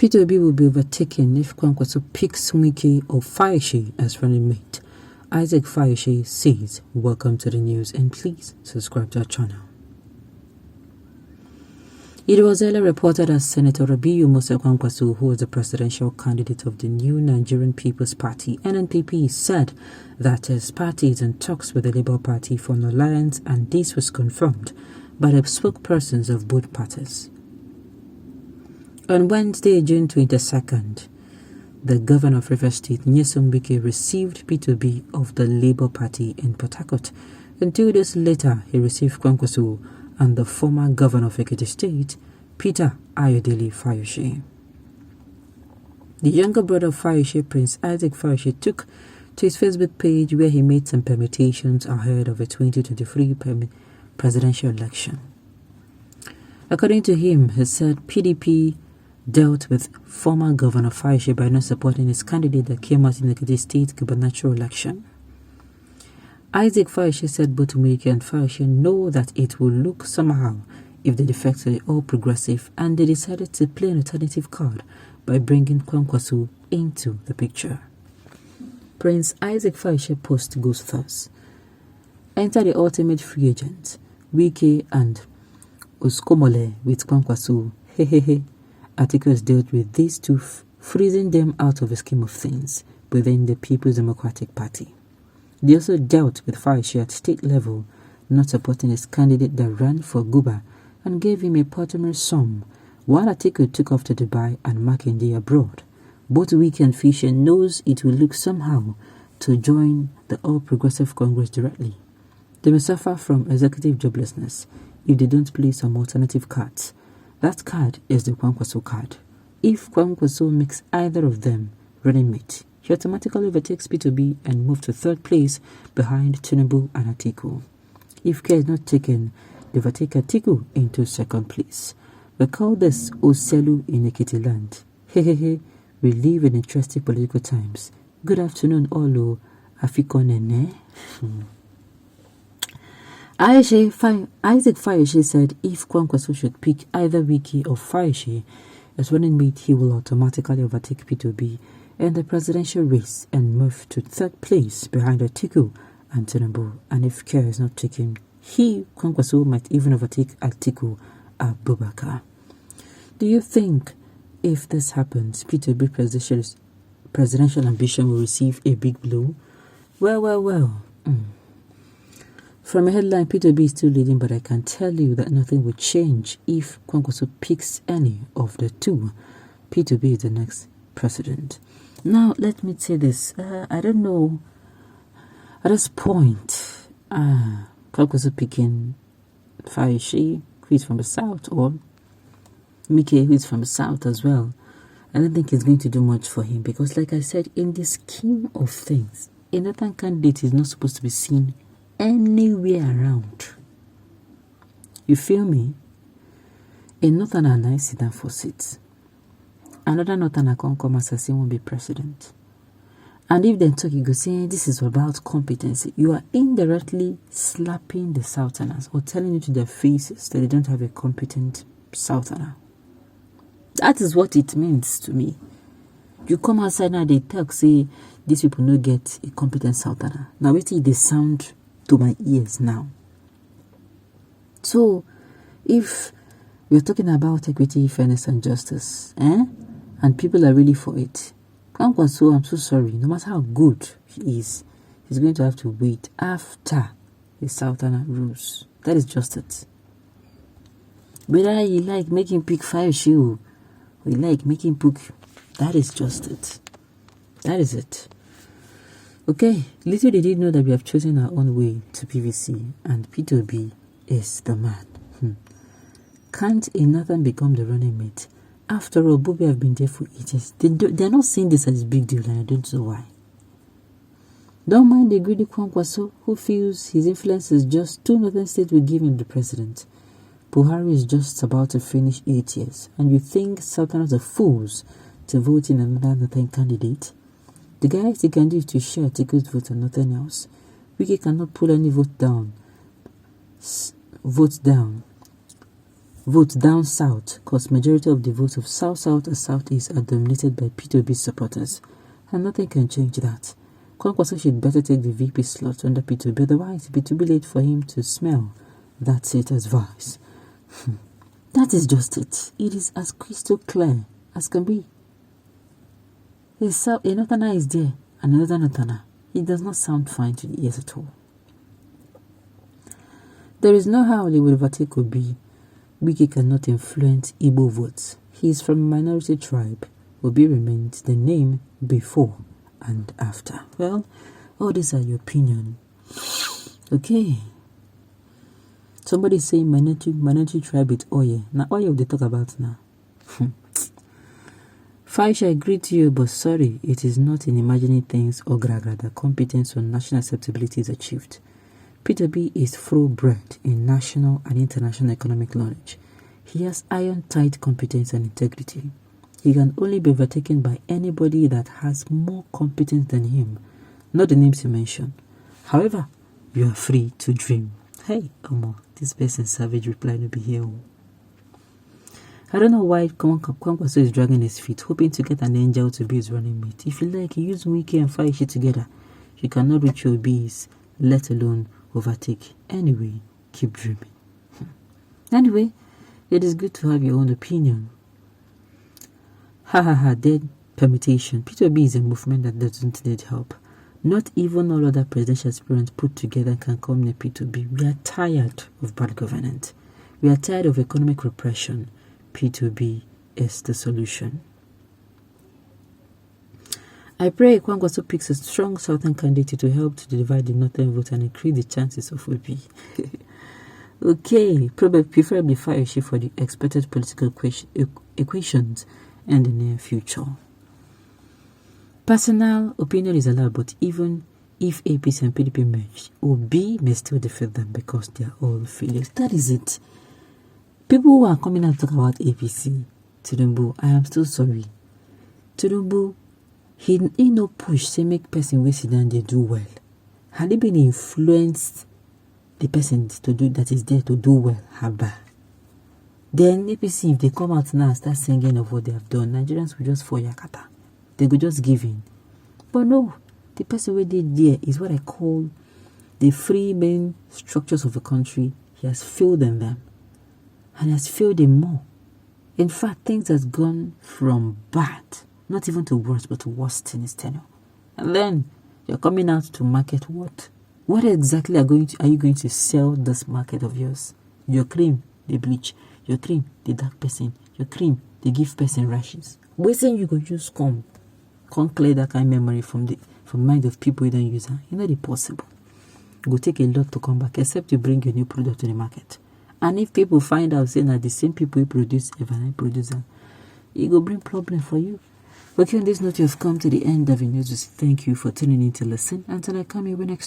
Peter Obi will be overtaken if Kwakwanso picks Wike or Fayose as running mate. Isaac Fayose says, welcome to the news and please subscribe to our channel. It was earlier reported that Senator Kwakwanso, who is the presidential candidate of the new Nigerian People's Party, NNPP, said that his party is in talks with the Labour Party for an alliance, and this was confirmed by the spokespersons of both parties. On Wednesday, June 22nd, the governor of Rivers State, Wike, received Peter Obi of the Labour Party in Port Harcourt, and 2 days later, he received Kwakwanso and the former governor of Ekiti State, Peter Ayodele Fayose. The younger brother of Fayose, Prince Isaac Fayose, took to his Facebook page where he made some permutations ahead of the 2023 presidential election. According to him, he said PDP dealt with former Governor Fayose by not supporting his candidate that came out in the Ekiti State gubernatorial election. Isaac Fayose said both Wike and Fayose know that it will look somehow if they defect to the All Progressive, and they decided to play an alternative card by bringing Kwakwanso into the picture. Prince Isaac Fayose post goes thus: enter the ultimate free agent, Wike and Oskomole with Kwakwanso. Hehehe. Articles dealt with these two, freezing them out of the scheme of things within the People's Democratic Party. They also dealt with Fayose at state level, not supporting his candidate that ran for Guba and gave him a portable sum, while Atiku took off to Dubai and Makinde abroad. Both Wike and Fayose knows it will look somehow to join the All Progressive Congress directly. They may suffer from executive joblessness if they don't play some alternative cards. That card is the Kwakwanso card. If Kwakwanso makes either of them running mate, he automatically overtakes Peter Obi and moves to third place behind Tinubu and Atiku. If care is not taken, they overtake Atiku into second place. We call this Oselu in Ekiti land. Hehehe, we live in interesting political times. Good afternoon, Olo Afikonene. Isaac Fayose said if Kwakwanso should pick either Wike or Fayose as running mate, he will automatically overtake Peter Obi in the presidential race and move to third place behind Atiku and Tinubu. And if care is not taken, Kwakwanso, might even overtake Atiku Abubakar. Do you think if this happens, Peter Obi presidential ambition will receive a big blow? Well. From a headline, Peter Obi is still leading, but I can tell you that nothing will change if Kwakwanso picks any of the two. Peter Obi is the next president. Now, let me say this. I don't know. At this point, Kwakwanso picking Fayose, who is from the south, or Wike, who is from the south as well. I don't think it's going to do much for him because, like I said, in the scheme of things, a northern candidate is not supposed to be seen anywhere around. You feel me? A northern and I sit down for seats. Another northern can come as I say won't be president. And if they talk, you go say this is about competency. You are indirectly slapping the Southerners or telling you to their faces that they don't have a competent Southerner. That is what it means to me. You come outside now, they talk, say these people no get a competent Southerner. Now wait till they sound to my ears now. So, if we're talking about equity, fairness, and justice, and people are really for it, Kwakwanso, I'm so sorry, no matter how good he is, he's going to have to wait after the Southerner rules. That is just it. Whether you like making pick Fayose or you like making pick, that is just it. That is it. Okay, little did you know that we have chosen our own way to PVC, and Peter Obi is the man. Can't a northern become the running mate? After all, Bobi have been there for ages. They're not seeing this as a big deal, and I don't know why. Don't mind the greedy Kwakwanso, who feels his influence is just 2 northern states will give him the president. Buhari is just about to finish 8 years, and you think Southerners are fools to vote in another northern candidate? The guys they can do is to share Atiku's vote and nothing else. Wike cannot pull any vote down. votes down south, because majority of the votes of south-south and southeast are dominated by P2B supporters, and nothing can change that. Kwakwanso should better take the VP slot under P2B, otherwise it will be too late for him to smell that seat as vice. That is just it. It is as crystal clear as can be. A northerner is there, and another northerner. It does not sound fine to the ears at all. There is no how they will overtake Obi. Wike cannot influence Igbo votes. He is from a minority tribe. Obi remains the name before and after. Well, all these are your opinion. Okay. Somebody saying minority tribe with Oye. Now Oye they talk about now. Fayose, I agree to you, but sorry, it is not in imagining things or gragra that competence or national acceptability is achieved. P2B is thoroughbred in national and international economic knowledge. He has iron-tight competence and integrity. He can only be overtaken by anybody that has more competence than him, not the names you mentioned. However, you are free to dream. Hey, Omo, this person's savage reply will be here. I don't know why Kwakwanso is dragging his feet, hoping to get an angel to be his running mate. If you like, use Wike and Fayose together. You cannot reach your Obi'S, let alone overtake. Anyway, keep dreaming. Anyway, it is good to have your own opinion. Dead permutation. P2B is a movement that doesn't need help. Not even all other presidential aspirants put together can come near P2B. We are tired of bad governance. We are tired of economic repression. P2B is the solution. I pray Kwakwanso picks a strong southern candidate to help to divide the northern vote and increase the chances of Obi. Okay, preferably Fayose for the expected political equations in the near future. Personal opinion is allowed, but even if APC and PDP merge, Obi may still defeat them because they are all failures. That is it. People who are coming and talk about APC, Tinubu, I am still sorry. Tinubu, he no push to make person wey sit down they do well. Had he been influenced the person to do that is there to do well, haba. Then APC, if they come out now and start singing of what they have done, Nigerians will just fall yakata. They could just give in. But no, the person who did there is what I call the three main structures of a country. He has failed in them. And has failed in more. In fact, things has gone from bad, not even to worse, but to worse in his tenure. And then you're coming out to market what? What exactly are you going to sell this market of yours? Your cream, they bleach. Your cream, the dark person. Your cream, they give person rashes. We're saying you could just come clear that kind of memory from mind of people who don't use it. You know the possible. It will take a lot to come back, except you bring a new product to the market. And if people find out saying that the same people who produce Evan producer, it will bring problem for you. Okay, on this note, you have come to the end of the news. Thank you for tuning in to listen. Until I come here next